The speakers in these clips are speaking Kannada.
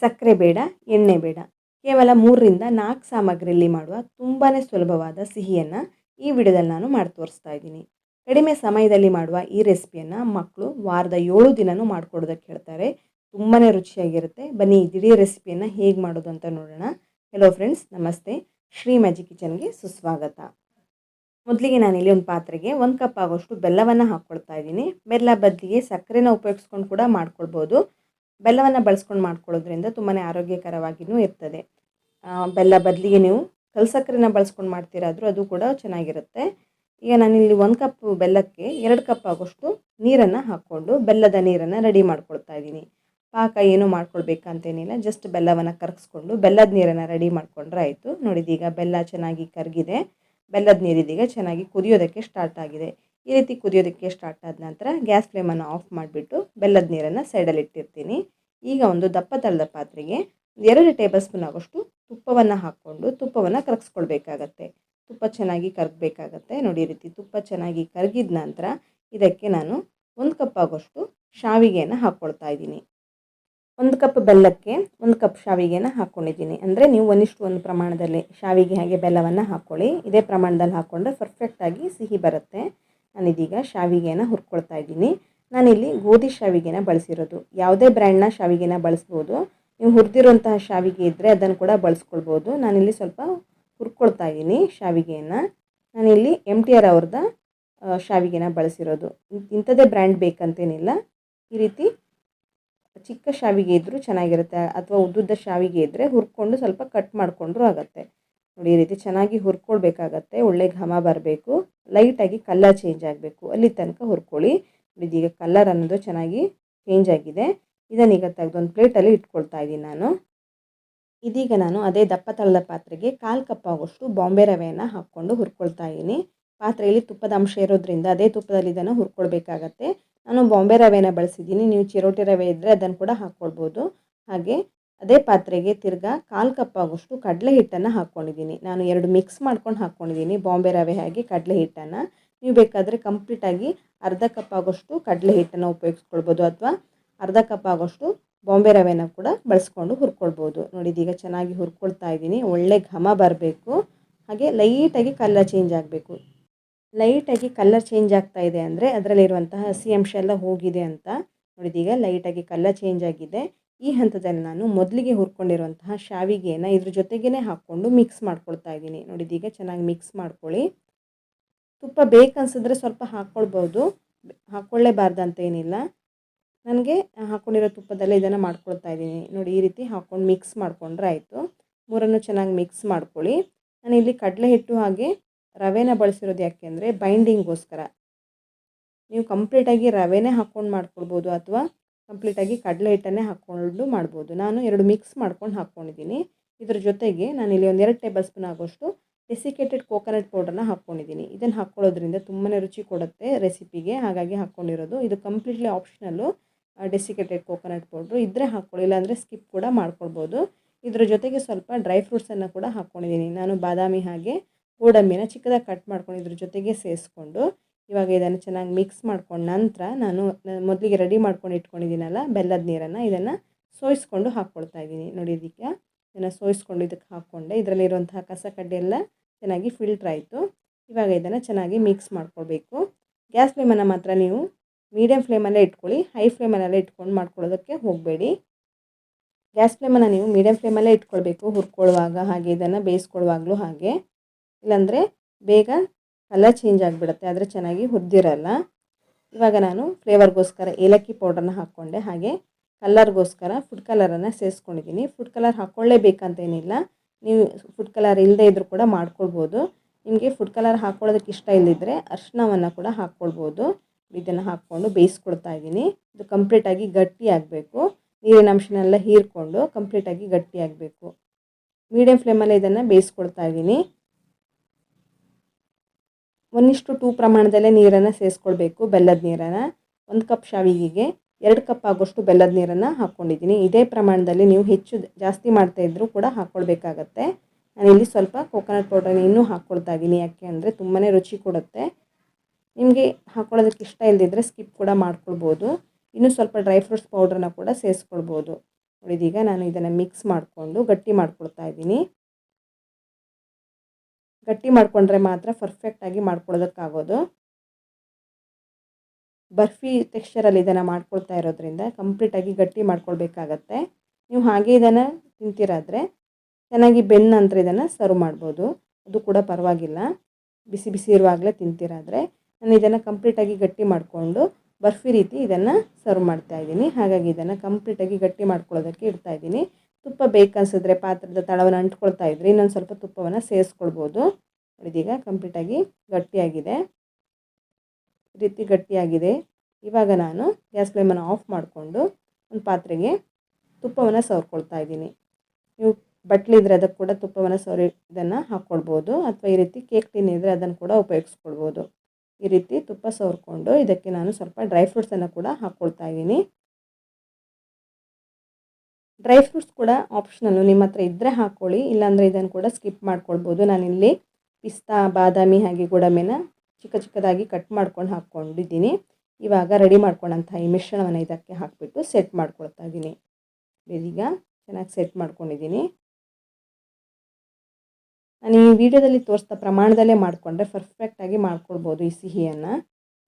ಸಕ್ಕರೆ ಬೇಡ, ಎಣ್ಣೆ ಬೇಡ. ಕೇವಲ 3ರಿಂದ 4 ಸಾಮಗ್ರಿಯಲ್ಲಿ ಮಾಡುವ ತುಂಬಾ ಸುಲಭವಾದ ಸಿಹಿಯನ್ನು ಈ ವಿಡಿಯೋದಲ್ಲಿ ನಾನು ಮಾಡಿ ತೋರಿಸ್ತಾ ಇದ್ದೀನಿ. ಕಡಿಮೆ ಸಮಯದಲ್ಲಿ ಮಾಡುವ ಈ ರೆಸಿಪಿಯನ್ನು ಮಕ್ಕಳು ವಾರದ 7 ದಿನವೂ ಮಾಡಿಕೊಡೋದಕ್ಕೆ ಹೇಳ್ತಾರೆ. ತುಂಬಾ ರುಚಿಯಾಗಿರುತ್ತೆ. ಬನ್ನಿ ಇಡೀ ರೆಸಿಪಿಯನ್ನು ಹೇಗೆ ಮಾಡೋದು ಅಂತ ನೋಡೋಣ. ಹೆಲೋ ಫ್ರೆಂಡ್ಸ್, ನಮಸ್ತೆ. ಶ್ರೀ ಮ್ಯಾಜಿಕ್ ಕಿಚನ್ಗೆ ಸುಸ್ವಾಗತ. ಮೊದಲಿಗೆ ನಾನಿಲ್ಲಿ ಒಂದು ಪಾತ್ರೆಗೆ 1 ಕಪ್ ಆಗೋಷ್ಟು ಬೆಲ್ಲವನ್ನು ಹಾಕ್ಕೊಳ್ತಾ ಇದ್ದೀನಿ. ಬೆಲ್ಲ ಬದಲಿಗೆ ಸಕ್ಕರೆನ ಉಪಯೋಗಿಸ್ಕೊಂಡು ಕೂಡ ಮಾಡ್ಕೊಳ್ಬೋದು. ಬೆಲ್ಲವನ್ನು ಬಳಸ್ಕೊಂಡು ಮಾಡ್ಕೊಳ್ಳೋದ್ರಿಂದ ತುಂಬಾ ಆರೋಗ್ಯಕರವಾಗಿಯೂ ಇರ್ತದೆ. ಬೆಲ್ಲ ಬದಲಿಗೆ ನೀವು ಕಲ್ಸಕ್ಕರೆನ ಬಳಸ್ಕೊಂಡು ಮಾಡ್ತೀರಾದರೂ ಅದು ಕೂಡ ಚೆನ್ನಾಗಿರುತ್ತೆ. ಈಗ ನಾನಿಲ್ಲಿ 1 ಕಪ್ ಬೆಲ್ಲಕ್ಕೆ 2 ಕಪ್ ಆಗೋಷ್ಟು ನೀರನ್ನು ಹಾಕ್ಕೊಂಡು ಬೆಲ್ಲದ ನೀರನ್ನು ರೆಡಿ ಮಾಡ್ಕೊಳ್ತಾ ಇದ್ದೀನಿ. ಪಾಕ ಏನು ಮಾಡ್ಕೊಳ್ಬೇಕಂತೇನಿಲ್ಲ, ಜಸ್ಟ್ ಬೆಲ್ಲವನ್ನು ಕರಗಿಸ್ಕೊಂಡು ಬೆಲ್ಲದ ನೀರನ್ನು ರೆಡಿ ಮಾಡಿಕೊಂಡ್ರೆ ಆಯಿತು. ನೋಡಿದೀಗ ಬೆಲ್ಲ ಚೆನ್ನಾಗಿ ಕರಗಿದೆ. ಬೆಲ್ಲದ ನೀರಿದೀಗ ಚೆನ್ನಾಗಿ ಕುದಿಯೋದಕ್ಕೆ ಸ್ಟಾರ್ಟ್ ಆಗಿದೆ. ಈ ರೀತಿ ಕುದಿಯೋದಕ್ಕೆ ಸ್ಟಾರ್ಟ್ ಆದ ನಂತರ ಗ್ಯಾಸ್ ಫ್ಲೇಮನ್ನು ಆಫ್ ಮಾಡಿಬಿಟ್ಟು ಬೆಲ್ಲದ ನೀರನ್ನು ಸೈಡಲ್ಲಿ ಇಟ್ಟಿರ್ತೀನಿ. ಈಗ ಒಂದು ದಪ್ಪ ತಳದ ಪಾತ್ರೆಗೆ 2 ಟೇಬಲ್ ಸ್ಪೂನ್ ಆಗೋಷ್ಟು ತುಪ್ಪವನ್ನು ಹಾಕ್ಕೊಂಡು ತುಪ್ಪವನ್ನು ಕರಗಿಸ್ಕೊಳ್ಬೇಕಾಗತ್ತೆ. ತುಪ್ಪ ಚೆನ್ನಾಗಿ ಕರಗಬೇಕಾಗತ್ತೆ. ನೋಡಿ, ಈ ರೀತಿ ತುಪ್ಪ ಚೆನ್ನಾಗಿ ಕರಗಿದ ನಂತರ ಇದಕ್ಕೆ ನಾನು 1 ಕಪ್ ಆಗೋಷ್ಟು ಶಾವಿಗೆಯನ್ನು ಹಾಕ್ಕೊಳ್ತಾ ಇದ್ದೀನಿ. 1 ಕಪ್ ಬೆಲ್ಲಕ್ಕೆ 1 ಕಪ್ ಶಾವಿಗೆನ ಹಾಕ್ಕೊಂಡಿದ್ದೀನಿ. ಅಂದರೆ ನೀವು 1:1 ಪ್ರಮಾಣದಲ್ಲಿ ಶಾವಿಗೆ ಹಾಗೆ ಬೆಲ್ಲವನ್ನು ಹಾಕ್ಕೊಳ್ಳಿ. ಇದೇ ಪ್ರಮಾಣದಲ್ಲಿ ಹಾಕ್ಕೊಂಡ್ರೆ ಪರ್ಫೆಕ್ಟಾಗಿ ಸಿಹಿ ಬರುತ್ತೆ. ನಾನಿದೀಗ ಶಾವಿಗೆನ ಹುರ್ಕೊಳ್ತಾ ಇದ್ದೀನಿ. ನಾನಿಲ್ಲಿ ಗೋಧಿ ಶಾವಿಗೆನ ಬಳಸಿರೋದು. ಯಾವುದೇ ಬ್ರ್ಯಾಂಡ್ನ ಶಾವಿಗೆನ ಬಳಸ್ಬೋದು. ನೀವು ಹುರಿದಿರುವಂತಹ ಶಾವಿಗೆ ಇದ್ದರೆ ಅದನ್ನು ಕೂಡ ಬಳಸ್ಕೊಳ್ಬೋದು. ನಾನಿಲ್ಲಿ ಸ್ವಲ್ಪ ಹುರ್ಕೊಳ್ತಾ ಇದ್ದೀನಿ ಶಾವಿಗೆಯನ್ನು. ನಾನಿಲ್ಲಿ MTR ಅವ್ರದ್ದು ಶಾವಿಗೆನ ಬಳಸಿರೋದು. ಇಂಥದ್ದೇ ಬ್ರ್ಯಾಂಡ್ ಬೇಕಂತೇನಿಲ್ಲ. ಈ ರೀತಿ ಚಿಕ್ಕ ಶಾವಿಗೆ ಇದ್ದರೂ ಚೆನ್ನಾಗಿರುತ್ತೆ, ಅಥವಾ ಉದ್ದುದ್ದ ಶಾವಿಗೆ ಇದ್ದರೆ ಹುರ್ಕೊಂಡು ಸ್ವಲ್ಪ ಕಟ್ ಮಾಡಿಕೊಂಡ್ರೂ ಆಗುತ್ತೆ. ನೋಡಿ, ಈ ರೀತಿ ಚೆನ್ನಾಗಿ ಹುರ್ಕೊಳ್ಬೇಕಾಗತ್ತೆ. ಒಳ್ಳೆ ಘಮ ಬರಬೇಕು, ಲೈಟಾಗಿ ಕಲರ್ ಚೇಂಜ್ ಆಗಬೇಕು, ಅಲ್ಲಿ ತನಕ ಹುರ್ಕೊಳ್ಳಿ. ಇದೀಗ ಕಲರ್ ಅನ್ನೋದು ಚೆನ್ನಾಗಿ ಚೇಂಜ್ ಆಗಿದೆ. ಇದನ್ನೀಗ ತೆಗೆದೊಂದು ಪ್ಲೇಟಲ್ಲಿ ಇಟ್ಕೊಳ್ತಾ ಇದ್ದೀನಿ ನಾನು. ಇದೀಗ ನಾನು ಅದೇ ದಪ್ಪ ತಳದ ಪಾತ್ರೆಗೆ 1/4 ಕಪ್ ಆಗೋಷ್ಟು ಬಾಂಬೆ ರವೆಯನ್ನು ಹಾಕ್ಕೊಂಡು ಹುರ್ಕೊಳ್ತಾ ಇದ್ದೀನಿ. ಪಾತ್ರೆಯಲ್ಲಿ ತುಪ್ಪದ ಅಂಶ ಇರೋದ್ರಿಂದ ಅದೇ ತುಪ್ಪದಲ್ಲಿ ಇದನ್ನು ಹುರ್ಕೊಳ್ಬೇಕಾಗತ್ತೆ. ನಾನು ಬಾಂಬೆ ರವೆನ ಬಳಸಿದ್ದೀನಿ. ನೀವು ಚಿರೋಟಿ ರವೆ ಇದ್ದರೆ ಅದನ್ನು ಕೂಡ ಹಾಕ್ಕೊಳ್ಬೋದು. ಹಾಗೆ ಅದೇ ಪಾತ್ರೆಗೆ ತಿರ್ಗಾ 1/4 ಕಪ್ ಆಗೋಷ್ಟು ಕಡಲೆ ಹಿಟ್ಟನ್ನು ಹಾಕ್ಕೊಂಡಿದ್ದೀನಿ. ನಾನು 2 ಮಿಕ್ಸ್ ಮಾಡ್ಕೊಂಡು ಹಾಕ್ಕೊಂಡಿದ್ದೀನಿ, ಬಾಂಬೆ ರವೆ ಹಾಗೆ ಕಡಲೆ ಹಿಟ್ಟನ್ನು. ನೀವು ಬೇಕಾದರೆ ಕಂಪ್ಲೀಟಾಗಿ ಅರ್ಧ ಕಪ್ ಆಗೋಷ್ಟು ಕಡಲೆ ಹಿಟ್ಟನ್ನು ಉಪಯೋಗಿಸ್ಕೊಳ್ಬೋದು, ಅಥವಾ ಅರ್ಧ ಕಪ್ ಆಗೋಷ್ಟು ಬಾಂಬೆ ರವೆನ ಕೂಡ ಬಳಸ್ಕೊಂಡು ಹುರ್ಕೊಳ್ಬೋದು. ನೋಡಿ, ಇದೀಗ ಚೆನ್ನಾಗಿ ಹುರ್ಕೊಳ್ತಾ ಇದ್ದೀನಿ. ಒಳ್ಳೆ ಘಮ ಬರಬೇಕು, ಹಾಗೆ ಲೈಟಾಗಿ ಕಲರ್ ಚೇಂಜ್ ಆಗಬೇಕು. ಲೈಟಾಗಿ ಕಲರ್ ಚೇಂಜ್ ಆಗ್ತಾ ಇದೆ ಅಂದರೆ ಅದರಲ್ಲಿರುವಂತಹ ಹಸಿ ಅಂಶ ಎಲ್ಲ ಹೋಗಿದೆ ಅಂತ. ನೋಡಿದೀಗ ಲೈಟಾಗಿ ಕಲರ್ ಚೇಂಜ್ ಆಗಿದೆ. ಈ ಹಂತದಲ್ಲಿ ನಾನು ಮೊದಲಿಗೆ ಹುರ್ಕೊಂಡಿರುವಂತಹ ಶಾವಿಗೆಯನ್ನು ಇದ್ರ ಜೊತೆಗೇ ಹಾಕ್ಕೊಂಡು ಮಿಕ್ಸ್ ಮಾಡ್ಕೊಳ್ತಾ ಇದ್ದೀನಿ. ನೋಡಿದೀಗ ಚೆನ್ನಾಗಿ ಮಿಕ್ಸ್ ಮಾಡ್ಕೊಳ್ಳಿ. ತುಪ್ಪ ಬೇಕನ್ಸಿದ್ರೆ ಸ್ವಲ್ಪ ಹಾಕ್ಕೊಳ್ಬೋದು, ಹಾಕ್ಕೊಳ್ಳೇಬಾರ್ದು ಅಂತ ಏನಿಲ್ಲ. ನನಗೆ ಹಾಕ್ಕೊಂಡಿರೋ ತುಪ್ಪದಲ್ಲೇ ಇದನ್ನು ಮಾಡ್ಕೊಳ್ತಾ ಇದ್ದೀನಿ. ನೋಡಿ, ಈ ರೀತಿ ಹಾಕ್ಕೊಂಡು ಮಿಕ್ಸ್ ಮಾಡಿಕೊಂಡ್ರೆ ಆಯಿತು. ಮೂರನ್ನು ಚೆನ್ನಾಗಿ ಮಿಕ್ಸ್ ಮಾಡ್ಕೊಳ್ಳಿ. ನಾನಿಲ್ಲಿ ಕಡಲೆ ಹಿಟ್ಟು ಹಾಗೆ ರವೆನ ಬಳಸಿರೋದು ಯಾಕೆ ಅಂದರೆ ಬೈಂಡಿಂಗ್ಗೋಸ್ಕರ. ನೀವು ಕಂಪ್ಲೀಟಾಗಿ ರವೆನೇ ಹಾಕ್ಕೊಂಡು ಮಾಡ್ಕೊಳ್ಬೋದು, ಅಥವಾ ಕಂಪ್ಲೀಟಾಗಿ ಕಡಲೆ ಹಿಟ್ಟನ್ನೇ ಹಾಕ್ಕೊಂಡು ಮಾಡ್ಬೋದು. ನಾನು 2 ಮಿಕ್ಸ್ ಮಾಡ್ಕೊಂಡು ಹಾಕ್ಕೊಂಡಿದ್ದೀನಿ. ಇದ್ರ ಜೊತೆಗೆ ನಾನಿಲ್ಲಿ ಒಂದು 2 ಟೇಬಲ್ ಸ್ಪೂನ್ ಆಗೋಷ್ಟು ಡೆಸಿಕೇಟೆಡ್ ಕೋಕೋನಟ್ ಪೌಡರ್ನ ಹಾಕ್ಕೊಂಡಿದ್ದೀನಿ. ಇದನ್ನು ಹಾಕ್ಕೊಳ್ಳೋದ್ರಿಂದ ತುಂಬಾ ರುಚಿ ಕೊಡುತ್ತೆ ರೆಸಿಪಿಗೆ, ಹಾಗಾಗಿ ಹಾಕ್ಕೊಂಡಿರೋದು. ಇದು completely optional. Desiccated coconut powder ಇದ್ದರೆ ಹಾಕ್ಕೊಳ್ಳಿ, ಇಲ್ಲಾಂದರೆ ಸ್ಕಿಪ್ ಕೂಡ ಮಾಡ್ಕೊಳ್ಬೋದು. ಇದ್ರ ಜೊತೆಗೆ ಸ್ವಲ್ಪ ಡ್ರೈ ಫ್ರೂಟ್ಸನ್ನು ಕೂಡ ಹಾಕ್ಕೊಂಡಿದ್ದೀನಿ. ನಾನು ಬಾದಾಮಿ ಹಾಗೆ ಗೋಡಂಬಿನ ಚಿಕ್ಕದಾಗಿ ಕಟ್ ಮಾಡ್ಕೊಂಡು ಇದ್ರ ಜೊತೆಗೆ ಸೇರಿಸ್ಕೊಂಡು ಇವಾಗ ಇದನ್ನು ಚೆನ್ನಾಗಿ ಮಿಕ್ಸ್ ಮಾಡ್ಕೊಂಡು ನಂತರ ನಾನು ಮೊದಲಿಗೆ ರೆಡಿ ಮಾಡ್ಕೊಂಡು ಇಟ್ಕೊಂಡಿದ್ದೀನಲ್ಲ ಬೆಲ್ಲದ ನೀರನ್ನು, ಇದನ್ನು ಸೋಯಿಸ್ಕೊಂಡು ಹಾಕ್ಕೊಳ್ತಾ ಇದ್ದೀನಿ. ನೋಡಿ, ಇದಕ್ಕೆ ಇದನ್ನು ಸೋಯಿಸ್ಕೊಂಡು ಇದಕ್ಕೆ ಹಾಕ್ಕೊಂಡೆ. ಇದರಲ್ಲಿರುವಂತಹ ಕಸ ಕಡ್ಡಿ ಎಲ್ಲ ಚೆನ್ನಾಗಿ ಫಿಲ್ಟ್ರ್ ಆಯಿತು. ಇವಾಗ ಇದನ್ನು ಚೆನ್ನಾಗಿ ಮಿಕ್ಸ್ ಮಾಡ್ಕೊಳ್ಬೇಕು. ಗ್ಯಾಸ್ ಫ್ಲೇಮನ್ನು ಮಾತ್ರ ನೀವು ಮೀಡಿಯಮ್ ಫ್ಲೇಮಲ್ಲೇ ಇಟ್ಕೊಳ್ಳಿ, ಹೈ ಫ್ಲೇಮಲ್ಲೆಲ್ಲ ಇಟ್ಕೊಂಡು ಮಾಡ್ಕೊಳ್ಳೋದಕ್ಕೆ ಹೋಗಬೇಡಿ. ಗ್ಯಾಸ್ ಫ್ಲೇಮನ್ನು ನೀವು ಮೀಡಿಯಮ್ ಫ್ಲೇಮಲ್ಲೇ ಇಟ್ಕೊಳ್ಬೇಕು ಹುರ್ಕೊಳ್ಳುವಾಗ, ಹಾಗೆ ಇದನ್ನು ಬೇಯಿಸ್ಕೊಳ್ಳುವಾಗಲೂ ಹಾಗೆ. ಇಲ್ಲಾಂದರೆ ಬೇಗ ಕಲರ್ ಚೇಂಜ್ ಆಗಿಬಿಡುತ್ತೆ, ಆದರೆ ಚೆನ್ನಾಗಿ ಹುರಿದಿರಲ್ಲ. ಇವಾಗ ನಾನು ಫ್ಲೇವರ್ಗೋಸ್ಕರ ಏಲಕ್ಕಿ ಪೌಡರ್ನ ಹಾಕ್ಕೊಂಡೆ, ಹಾಗೆ ಕಲರ್ಗೋಸ್ಕರ ಫುಡ್ ಕಲರನ್ನು ಸೇರಿಸ್ಕೊಂಡಿದ್ದೀನಿ. ಫುಡ್ ಕಲರ್ ಹಾಕ್ಕೊಳ್ಳೇಬೇಕಂತೇನಿಲ್ಲ, ನೀವು ಫುಡ್ ಕಲರ್ ಇಲ್ಲದೇ ಇದ್ದರೂ ಕೂಡ ಮಾಡ್ಕೊಳ್ಬೋದು. ನಿಮಗೆ ಫುಡ್ ಕಲರ್ ಹಾಕ್ಕೊಳ್ಳೋದಕ್ಕೆ ಇಷ್ಟ ಇಲ್ಲದಿದ್ದರೆ ಅರಿಶಿಣವನ್ನು ಕೂಡ ಹಾಕ್ಕೊಳ್ಬೋದು. ಇದನ್ನು ಹಾಕ್ಕೊಂಡು ಬೇಯಿಸ್ಕೊಳ್ತಾ ಇದ್ದೀನಿ. ಇದು ಕಂಪ್ಲೀಟಾಗಿ ಗಟ್ಟಿ ಆಗಬೇಕು, ನೀರಿನ ಅಂಶನೆಲ್ಲ ಹೀರ್ಕೊಂಡು ಕಂಪ್ಲೀಟಾಗಿ ಗಟ್ಟಿ ಆಗಬೇಕು. ಮೀಡಿಯಮ್ ಫ್ಲೇಮಲ್ಲೇ ಇದನ್ನು ಬೇಯಿಸ್ಕೊಳ್ತಾ ಇದ್ದೀನಿ. 1:2 ಪ್ರಮಾಣದಲ್ಲೇ ನೀರನ್ನು ಸೇರಿಸ್ಕೊಳ್ಬೇಕು, ಬೆಲ್ಲದ ನೀರನ್ನು. 1 ಕಪ್ ಶಾವಿಗೆಗೆ 2 ಕಪ್ ಆಗೋಷ್ಟು ಬೆಲ್ಲದ ನೀರನ್ನು ಹಾಕ್ಕೊಂಡಿದ್ದೀನಿ. ಇದೇ ಪ್ರಮಾಣದಲ್ಲಿ ನೀವು ಹೆಚ್ಚು ಜಾಸ್ತಿ ಮಾಡ್ತಾಯಿದ್ರೂ ಕೂಡ ಹಾಕ್ಕೊಳ್ಬೇಕಾಗತ್ತೆ. ನಾನಿಲ್ಲಿ ಸ್ವಲ್ಪ ಕೋಕೋನಟ್ ಪೌಡರ್ನ ಇನ್ನೂ ಹಾಕ್ಕೊಳ್ತಾ ಇದ್ದೀನಿ, ಯಾಕೆ ಅಂದರೆ ತುಂಬಾ ರುಚಿ ಕೊಡುತ್ತೆ. ನಿಮಗೆ ಹಾಕ್ಕೊಳ್ಳೋದಕ್ಕೆ ಇಷ್ಟ ಇಲ್ಲದಿದ್ದರೆ ಸ್ಕಿಪ್ ಕೂಡ ಮಾಡ್ಕೊಳ್ಬೋದು. ಇನ್ನೂ ಸ್ವಲ್ಪ ಡ್ರೈ ಫ್ರೂಟ್ಸ್ ಪೌಡ್ರನ್ನ ಕೂಡ ಸೇರಿಸ್ಕೊಳ್ಬೋದು. ನೋಡಿ ಇದೀಗ ನಾನು ಇದನ್ನು ಮಿಕ್ಸ್ ಮಾಡಿಕೊಂಡು ಗಟ್ಟಿ ಮಾಡ್ಕೊಳ್ತಾ ಇದ್ದೀನಿ. ಗಟ್ಟಿ ಮಾಡಿಕೊಂಡ್ರೆ ಮಾತ್ರ ಪರ್ಫೆಕ್ಟಾಗಿ ಮಾಡ್ಕೊಳ್ಳೋದಕ್ಕಾಗೋದು. ಬರ್ಫಿ ಟೆಕ್ಸ್ಚರಲ್ಲಿ ಇದನ್ನು ಮಾಡ್ಕೊಳ್ತಾ ಇರೋದ್ರಿಂದ ಕಂಪ್ಲೀಟಾಗಿ ಗಟ್ಟಿ ಮಾಡ್ಕೊಳ್ಬೇಕಾಗತ್ತೆ. ನೀವು ಹಾಗೆ ಇದನ್ನು ತಿಂತೀರಾದರೆ ಚೆನ್ನಾಗಿ ಬೆಂದ ನಂತರ ಇದನ್ನು ಸರ್ವ್ ಮಾಡ್ಬೋದು, ಅದು ಕೂಡ ಪರವಾಗಿಲ್ಲ. ಬಿಸಿ ಬಿಸಿ ಇರುವಾಗಲೇ ತಿಂತೀರಾದರೆ ನಾನು ಇದನ್ನು ಕಂಪ್ಲೀಟಾಗಿ ಗಟ್ಟಿ ಮಾಡಿಕೊಂಡು ಬರ್ಫಿ ರೀತಿ ಇದನ್ನು ಸರ್ವ್ ಮಾಡ್ತಾಯಿದ್ದೀನಿ. ಹಾಗಾಗಿ ಇದನ್ನು ಕಂಪ್ಲೀಟಾಗಿ ಗಟ್ಟಿ ಮಾಡ್ಕೊಳ್ಳೋದಕ್ಕೆ ಇಡ್ತಾಯಿದ್ದೀನಿ. ತುಪ್ಪ ಬೇಕನ್ಸಿದ್ರೆ ಪಾತ್ರದ ತಳವನ್ನು ಅಂಟ್ಕೊಳ್ತಾ ಇದ್ದರೆ ಇನ್ನೊಂದು ಸ್ವಲ್ಪ ತುಪ್ಪವನ್ನು ಸೇರಿಸ್ಕೊಳ್ಬೋದು. ಇದೀಗ ಕಂಪ್ಲೀಟಾಗಿ ಗಟ್ಟಿಯಾಗಿದೆ, ಈ ರೀತಿ ಗಟ್ಟಿಯಾಗಿದೆ. ಇವಾಗ ನಾನು ಗ್ಯಾಸ್ ಫ್ಲೇಮನ್ನು ಆಫ್ ಮಾಡಿಕೊಂಡು ಒಂದು ಪಾತ್ರೆಗೆ ತುಪ್ಪವನ್ನು ಸವರ್ಕೊಳ್ತಾ ಇದ್ದೀನಿ. ನೀವು ಬಟ್ಲಿದ್ರೆ ಅದಕ್ಕೆ ಕೂಡ ತುಪ್ಪವನ್ನು ಸವರಿ ಇದನ್ನು ಹಾಕ್ಕೊಳ್ಬೋದು, ಅಥವಾ ಈ ರೀತಿ ಕೇಕ್ ಟಿನ್ ಇದ್ದರೆ ಅದನ್ನು ಕೂಡ ಉಪಯೋಗಿಸ್ಕೊಳ್ಬೋದು. ಈ ರೀತಿ ತುಪ್ಪ ಸವರ್ಕೊಂಡು ಇದಕ್ಕೆ ನಾನು ಸ್ವಲ್ಪ ಡ್ರೈ ಫ್ರೂಟ್ಸನ್ನು ಕೂಡ ಹಾಕ್ಕೊಳ್ತಾ ಇದ್ದೀನಿ. ಡ್ರೈ ಫ್ರೂಟ್ಸ್ ಕೂಡ ಆಪ್ಷನಲ್ಲು, ನಿಮ್ಮ ಹತ್ರ ಇದ್ದರೆ ಹಾಕ್ಕೊಳ್ಳಿ, ಇಲ್ಲಾಂದರೆ ಇದನ್ನು ಕೂಡ ಸ್ಕಿಪ್ ಮಾಡ್ಕೊಳ್ಬೋದು. ನಾನಿಲ್ಲಿ ಪಿಸ್ತಾ, ಬಾದಾಮಿ ಹಾಗೆ ಗೋಡಂಬಿನ ಚಿಕ್ಕ ಚಿಕ್ಕದಾಗಿ ಕಟ್ ಮಾಡ್ಕೊಂಡು ಹಾಕ್ಕೊಂಡಿದ್ದೀನಿ. ಇವಾಗ ರೆಡಿ ಮಾಡ್ಕೊಂಡಂಥ ಈ ಮಿಶ್ರಣವನ್ನು ಇದಕ್ಕೆ ಹಾಕಿಬಿಟ್ಟು ಸೆಟ್ ಮಾಡ್ಕೊಳ್ತಾ ಇದ್ದೀನಿ. ಇದೀಗ ಚೆನ್ನಾಗಿ ಸೆಟ್ ಮಾಡ್ಕೊಂಡಿದ್ದೀನಿ. ನಾನು ಈ ವಿಡಿಯೋದಲ್ಲಿ ತೋರಿಸಿದ ಪ್ರಮಾಣದಲ್ಲೇ ಮಾಡಿಕೊಂಡ್ರೆ ಪರ್ಫೆಕ್ಟಾಗಿ ಮಾಡ್ಕೊಳ್ಬೋದು ಈ ಸಿಹಿಯನ್ನು,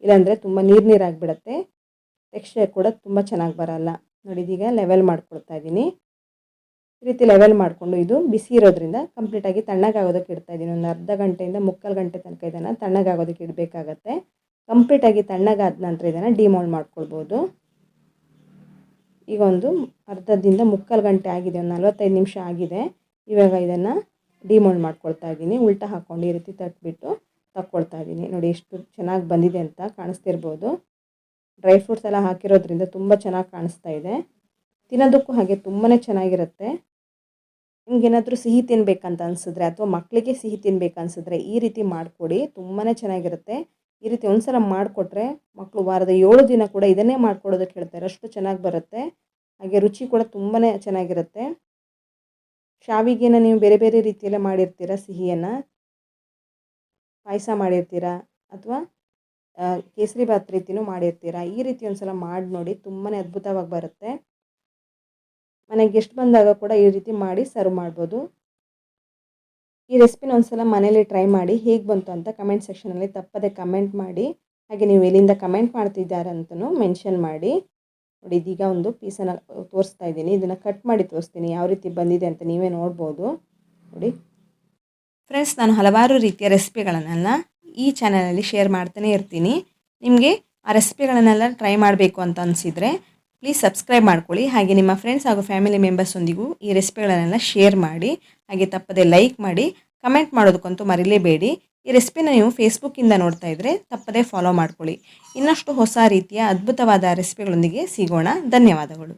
ಇಲ್ಲಾಂದರೆ ತುಂಬ ನೀರಾಗಿಬಿಡುತ್ತೆ, ಟೆಕ್ಸ್ಚರ್ ಕೂಡ ತುಂಬ ಚೆನ್ನಾಗಿ ಬರೋಲ್ಲ. ನೋಡಿ ಇದೀಗ ಲೆವೆಲ್ ಮಾಡ್ಕೊಳ್ತಾ ಇದ್ದೀನಿ. ಈ ರೀತಿ ಲೆವೆಲ್ ಮಾಡಿಕೊಂಡು ಇದು ಬಿಸಿ ಇರೋದ್ರಿಂದ ಕಂಪ್ಲೀಟಾಗಿ ತಣ್ಣಗಾಗೋದಕ್ಕೆ ಇಡ್ತಾಯಿದ್ದೀನಿ. ಒಂದು ಅರ್ಧ ಗಂಟೆಯಿಂದ ಮುಕ್ಕಾಲು ಗಂಟೆ ತನಕ ಇದನ್ನು ತಣ್ಣಗಾಗೋದಕ್ಕೆ ಇಡಬೇಕಾಗತ್ತೆ. ಕಂಪ್ಲೀಟಾಗಿ ತಣ್ಣಗಾದ ನಂತರ ಇದನ್ನು ಡಿಮೋಲ್ಡ್ ಮಾಡ್ಕೊಳ್ಬೋದು. ಈಗ ಒಂದು ಅರ್ಧದಿಂದ ಮುಕ್ಕಾಲು ಗಂಟೆ ಆಗಿದೆ, ಒಂದು 45 ನಿಮಿಷ ಆಗಿದೆ. ಇವಾಗ ಇದನ್ನು ಡಿಮೋಲ್ಡ್ ಮಾಡ್ಕೊಳ್ತಾ ಇದ್ದೀನಿ. ಉಲ್ಟಾ ಹಾಕ್ಕೊಂಡು ಈ ರೀತಿ ತಟ್ಬಿಟ್ಟು ತಕ್ಕೊಳ್ತಾ ಇದ್ದೀನಿ. ನೋಡಿ ಎಷ್ಟು ಚೆನ್ನಾಗಿ ಬಂದಿದೆ ಅಂತ ಕಾಣಿಸ್ತಿರ್ಬೋದು. ಡ್ರೈ ಫ್ರೂಟ್ಸ್ ಎಲ್ಲ ಹಾಕಿರೋದ್ರಿಂದ ತುಂಬ ಚೆನ್ನಾಗಿ ಕಾಣಿಸ್ತಾ ಇದೆ. ತಿನ್ನೋದಕ್ಕೂ ಹಾಗೆ ತುಂಬಾ ಚೆನ್ನಾಗಿರುತ್ತೆ. ನಿಮಗೇನಾದರೂ ಸಿಹಿ ತಿನ್ನಬೇಕಂತ ಅನಿಸಿದ್ರೆ ಅಥವಾ ಮಕ್ಕಳಿಗೆ ಸಿಹಿ ತಿನ್ನಬೇಕನ್ಸಿದ್ರೆ ಈ ರೀತಿ ಮಾಡಿಕೊಡಿ, ತುಂಬಾ ಚೆನ್ನಾಗಿರುತ್ತೆ. ಈ ರೀತಿ ಒಂದು ಸಲ ಮಾಡಿಕೊಟ್ರೆ ಮಕ್ಕಳು ವಾರದ 7 ದಿನ ಕೂಡ ಇದನ್ನೇ ಮಾಡ್ಕೊಡೋದಕ್ಕೆ ಹೇಳ್ತಾರೆ, ಅಷ್ಟು ಚೆನ್ನಾಗಿ ಬರುತ್ತೆ. ಹಾಗೆ ರುಚಿ ಕೂಡ ತುಂಬಾ ಚೆನ್ನಾಗಿರುತ್ತೆ. ಶಾವಿಗೆನ ನೀವು ಬೇರೆ ಬೇರೆ ರೀತಿಯಲ್ಲೇ ಮಾಡಿರ್ತೀರ, ಸಿಹಿಯನ್ನು ಪಾಯಸ ಮಾಡಿರ್ತೀರಾ ಅಥವಾ ಕೇಸರಿ ಬಾತ್ ರೀತಿಯೂ ಮಾಡಿರ್ತೀರಾ. ಈ ರೀತಿ ಒಂದು ಸಲ ಮಾಡಿ ನೋಡಿ, ತುಂಬಾ ಅದ್ಭುತವಾಗಿ ಬರುತ್ತೆ. ಮನೆಗೆ ಗೆಸ್ಟ್ ಬಂದಾಗ ಕೂಡ ಈ ರೀತಿ ಮಾಡಿ ಸರ್ವ್ ಮಾಡ್ಬೋದು. ಈ ರೆಸಿಪಿನ ಒಂದು ಸಲ ಮನೇಲಿ ಟ್ರೈ ಮಾಡಿ ಹೇಗೆ ಬಂತು ಅಂತ ಕಮೆಂಟ್ ಸೆಕ್ಷನಲ್ಲಿ ತಪ್ಪದೆ ಕಮೆಂಟ್ ಮಾಡಿ. ಹಾಗೆ ನೀವು ಎಲ್ಲಿಂದ ಕಮೆಂಟ್ ಮಾಡ್ತಿದ್ದಾರೆ ಅಂತಲೂ ಮೆನ್ಷನ್ ಮಾಡಿ. ನೋಡಿ ಇದೀಗ ಒಂದು ಪೀಸನ್ನು ತೋರಿಸ್ತಾ ಇದ್ದೀನಿ, ಇದನ್ನು ಕಟ್ ಮಾಡಿ ತೋರಿಸ್ತೀನಿ ಯಾವ ರೀತಿ ಬಂದಿದೆ ಅಂತ ನೀವೇ ನೋಡ್ಬೋದು. ನೋಡಿ ಫ್ರೆಂಡ್ಸ್, ನಾನು ಹಲವಾರು ರೀತಿಯ ರೆಸಿಪಿಗಳನ್ನೆಲ್ಲ ಈ ಚಾನಲಲ್ಲಿ ಶೇರ್ ಮಾಡ್ತಾನೆ ಇರ್ತೀನಿ. ನಿಮಗೆ ಆ ರೆಸಿಪಿಗಳನ್ನೆಲ್ಲ ಟ್ರೈ ಮಾಡಬೇಕು ಅಂತ ಅನಿಸಿದರೆ ಪ್ಲೀಸ್ ಸಬ್ಸ್ಕ್ರೈಬ್ ಮಾಡ್ಕೊಳ್ಳಿ. ಹಾಗೆ ನಿಮ್ಮ ಫ್ರೆಂಡ್ಸ್ ಹಾಗೂ ಫ್ಯಾಮಿಲಿ ಮೆಂಬರ್ಸೊಂದಿಗೂ ಈ ರೆಸಿಪಿಗಳನ್ನೆಲ್ಲ ಶೇರ್ ಮಾಡಿ. ಹಾಗೆ ತಪ್ಪದೆ ಲೈಕ್ ಮಾಡಿ, ಕಮೆಂಟ್ ಮಾಡೋದಕ್ಕಂತೂ ಮರಿಲೇಬೇಡಿ. ಈ ರೆಸಿಪಿನ ನೀವು ಫೇಸ್ಬುಕ್ಕಿಂದ ನೋಡ್ತಾ ಇದ್ದರೆ ತಪ್ಪದೇ ಫಾಲೋ ಮಾಡ್ಕೊಳ್ಳಿ. ಇನ್ನಷ್ಟು ಹೊಸ ರೀತಿಯ ಅದ್ಭುತವಾದ ರೆಸಿಪಿಗಳೊಂದಿಗೆ ಸಿಗೋಣ. ಧನ್ಯವಾದಗಳು.